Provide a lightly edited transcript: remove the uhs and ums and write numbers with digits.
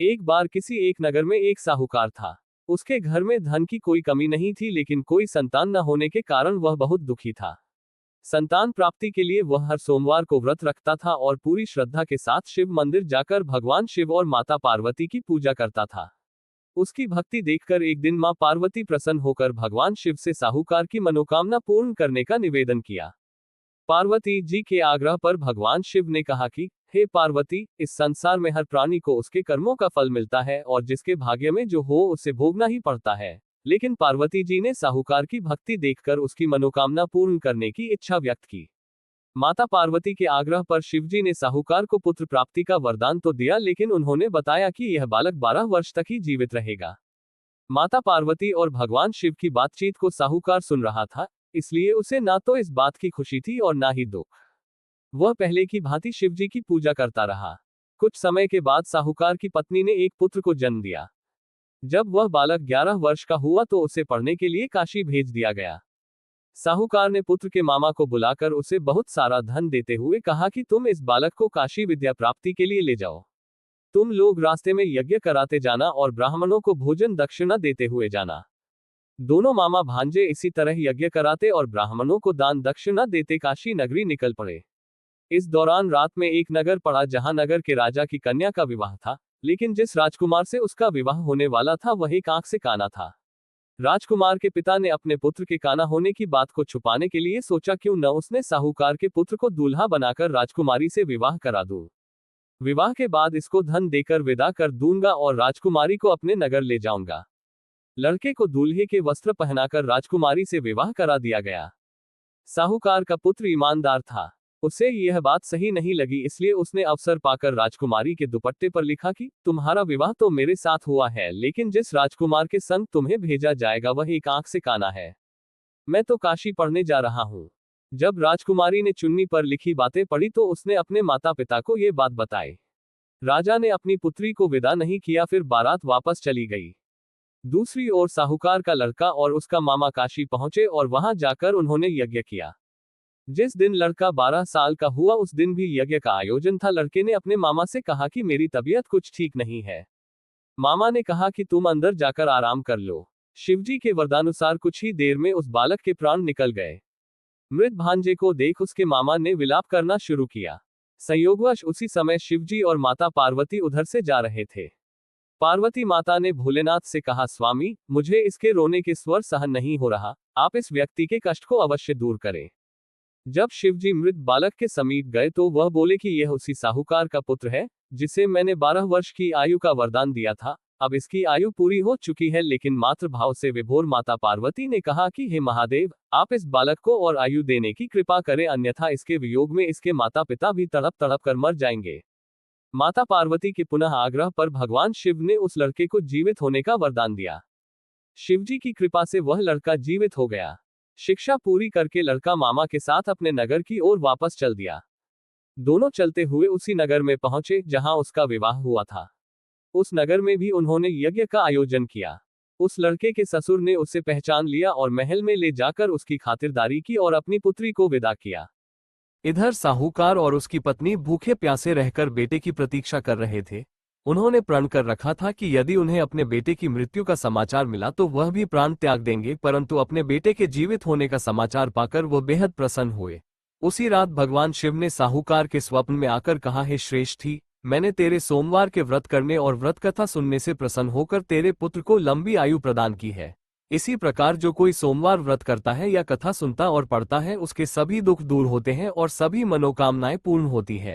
एक बार किसी एक नगर में एक साहूकार था। उसके घर में धन की कोई कमी नहीं थी, लेकिन कोई संतान न होने के कारण वह बहुत दुखी था। संतान प्राप्ति के लिए वह हर सोमवार को व्रत रखता था और पूरी श्रद्धा के साथ शिव मंदिर जाकर भगवान शिव और माता पार्वती की पूजा करता था। उसकी भक्ति देखकर एक दिन मां पार्वती प्रसन्न होकर भगवान शिव से साहूकार की मनोकामना पूर्ण करने का निवेदन किया। पार्वती जी के आग्रह पर भगवान शिव ने कहा कि हे पार्वती, इस संसार में हर प्राणी को उसके कर्मों का फल मिलता है और जिसके भाग्य में जो हो उसे भोगना ही पड़ता है। लेकिन पार्वती जी ने साहूकार की भक्ति देखकर उसकी मनोकामना पूर्ण करने की इच्छा व्यक्त की। माता पार्वती के आग्रह पर शिवजी ने साहूकार को पुत्र प्राप्ति का वरदान तो दिया, लेकिन उन्होंने बताया कि यह बालक 12 वर्ष तक ही जीवित रहेगा। माता पार्वती और भगवान शिव की बातचीत को साहूकार सुन रहा था, इसलिए उसे ना तो इस बात की खुशी थी और ना ही दुख। वह पहले की भांति शिवजी की पूजा करता रहा। कुछ समय के बाद साहूकार की पत्नी ने एक पुत्र को जन्म दिया। जब वह बालक 11 वर्ष का हुआ तो उसे पढ़ने के लिए काशी भेज दिया गया। साहूकार ने पुत्र के मामा को बुलाकर उसे बहुत सारा धन देते हुए कहा कि तुम इस बालक को काशी विद्या प्राप्ति के लिए ले जाओ। तुम लोग रास्ते में यज्ञ कराते जाना और ब्राह्मणों को भोजन दक्षिणा देते हुए जाना। दोनों मामा भांजे इसी तरह यज्ञ कराते और ब्राह्मणों को दान दक्षिणा देते काशी नगरी निकल पड़े। इस दौरान रात में एक नगर पड़ा जहां नगर के राजा की कन्या का विवाह था, लेकिन जिस राजकुमार से उसका विवाह होने वाला था वह एक आंख से काना था। राजकुमार के पिता ने अपने पुत्र के काना होने की बात को छुपाने के लिए सोचा क्यों न उसने साहूकार के पुत्र को दूल्हा बनाकर राजकुमारी से विवाह करा दूं। विवाह के बाद इसको धन देकर विदा कर दूंगा और राजकुमारी को अपने नगर ले जाऊंगा। लड़के को दूल्हे के वस्त्र पहनाकर राजकुमारी से विवाह करा दिया गया। साहूकार का पुत्र ईमानदार था। उसे यह बात सही नहीं लगी, इसलिए उसने अवसर पाकर राजकुमारी के दुपट्टे पर लिखा कि तुम्हारा विवाह तो मेरे साथ हुआ है, लेकिन जिस राजकुमार के संग तुम्हें भेजा जाएगा वह एक आंख से काना है। मैं तो काशी पढ़ने जा रहा हूँ। जब राजकुमारी ने चुन्नी पर लिखी बातें पढ़ी तो उसने अपने माता पिता को ये बात बताई। राजा ने अपनी पुत्री को विदा नहीं किया, फिर बारात वापस चली गई। दूसरी ओर साहूकार का लड़का और उसका मामा काशी पहुंचे और वहां जाकर उन्होंने यज्ञ किया। जिस दिन लड़का 12 साल का हुआ उस दिन भी यज्ञ का आयोजन था। लड़के ने अपने मामा से कहा कि मेरी तबीयत कुछ ठीक नहीं है। मामा ने कहा कि तुम अंदर जाकर आराम कर लो। शिवजी के वरदानुसार कुछ ही देर में उस बालक के प्राण निकल गए। मृत भांजे को देख उसके मामा ने विलाप करना शुरू किया। संयोगवश उसी समय शिवजी और माता पार्वती उधर से जा रहे थे। पार्वती माता ने भोलेनाथ से कहा, स्वामी, मुझे इसके रोने के स्वर सहन नहीं हो रहा, आप इस व्यक्ति के कष्ट को अवश्य दूर करें। जब शिवजी मृत बालक के समीप गए तो वह बोले कि यह उसी साहूकार का पुत्र है जिसे मैंने 12 वर्ष की आयु का वरदान दिया था। अब इसकी आयु पूरी हो चुकी है, लेकिन मातृभाव से विभोर माता पार्वती ने कहा कि हे महादेव, आप इस बालक को और आयु देने की कृपा करें, अन्यथा इसके वियोग में इसके माता पिता भी तड़प तड़प कर मर जाएंगे। माता पार्वती के पुनः आग्रह पर भगवान शिव ने उस लड़के को जीवित होने का वरदान दिया। शिवजी की कृपा से वह लड़का जीवित हो गया। शिक्षा पूरी करके लड़का मामा के साथ अपने नगर की ओर वापस चल दिया। दोनों चलते हुए उसी नगर में पहुंचे जहां उसका विवाह हुआ था। उस नगर में भी उन्होंने यज्ञ का आयोजन किया। उस लड़के के ससुर ने उसे पहचान लिया और महल में ले जाकर उसकी खातिरदारी की और अपनी पुत्री को विदा किया। इधर साहूकार और उसकी पत्नी भूखे प्यासे रहकर बेटे की प्रतीक्षा कर रहे थे। उन्होंने प्रण कर रखा था कि यदि उन्हें अपने बेटे की मृत्यु का समाचार मिला तो वह भी प्राण त्याग देंगे, परंतु अपने बेटे के जीवित होने का समाचार पाकर वो बेहद प्रसन्न हुए। उसी रात भगवान शिव ने साहूकार के स्वप्न में आकर कहा, हे श्रेष्ठी, मैंने तेरे सोमवार के व्रत करने और व्रत कथा सुनने से प्रसन्न होकर तेरे पुत्र को लंबी आयु प्रदान की है। इसी प्रकार जो कोई सोमवार व्रत करता है या कथा सुनता और पढ़ता है उसके सभी दुख दूर होते हैं और सभी मनोकामनाएं पूर्ण होती है।